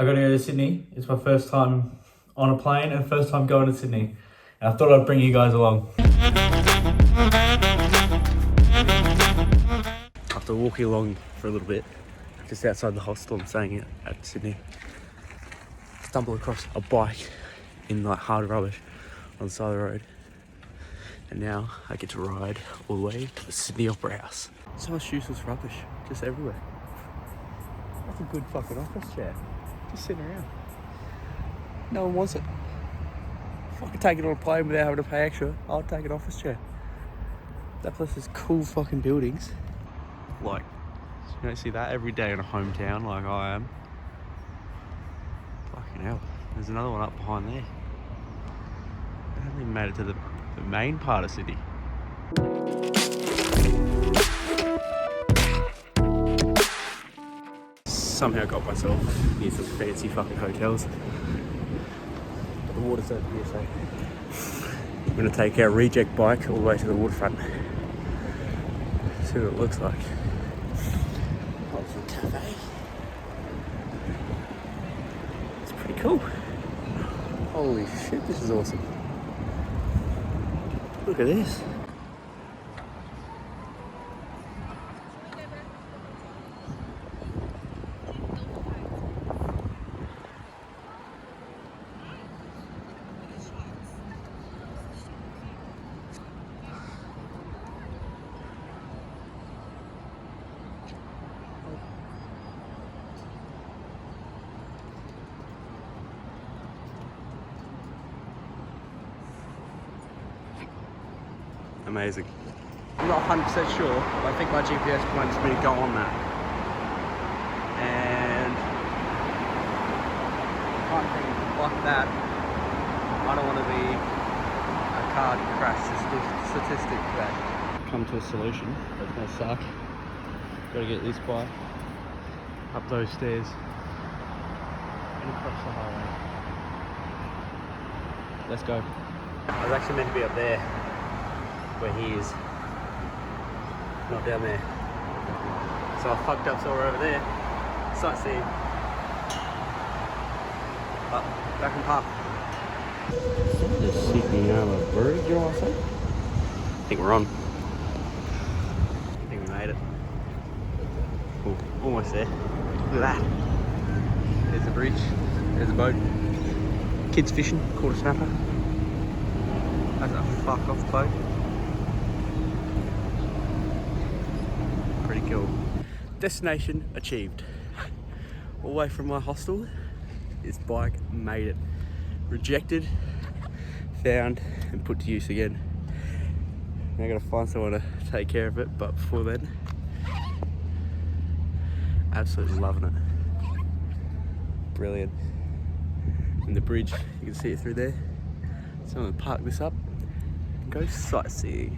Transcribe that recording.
I got to go to Sydney. It's my first time on a plane and first time going to Sydney. And I thought I'd bring you guys along. After walking along for a little bit, just outside the hostel I'm staying at Sydney, stumbled across a bike in like hard rubbish on the side of the road. And now I get to ride all the way to the Sydney Opera House. So much useless rubbish, just everywhere. That's a good fucking office chair. Just sitting around. No one wants it. If I could take it on a plane without having to pay extra, I'll take an office chair. That place has cool fucking buildings. Like, you don't see that every day in a hometown like I am. Fucking hell. There's another one up behind there. I haven't even made it to the main part of Sydney. Somehow got myself near some fancy fucking hotels. But the water's over here, so I'm gonna take our reject bike all the way to the waterfront. See what it looks like. Beautiful cafe. It's pretty cool. Holy shit, this is awesome. Look at this. Amazing. I'm not 100% sure, but I think my GPS wants me to go on that. And one thing like that, I don't want to be a car crash statistic today. Come to a solution. That's gonna suck. Gotta get this bike up those stairs and across the highway. Let's go. I was actually meant to be up there, where he is, not down there. So I fucked up, so we're over there, sightseeing. But back in park. The Sydney Harbour Bridge, you know what I'm saying? I think we're on. I think we made it. Ooh, almost there. Look at that. There's a bridge, there's a boat. Kids fishing, caught a snapper. That's a fuck off boat. Pretty cool. Destination achieved. All the way from my hostel, this bike made it. Rejected, found, and put to use again. Now I gotta find someone to take care of it, but before then, absolutely loving it. Brilliant. And the bridge, you can see it through there. So I'm gonna park this up and go sightseeing.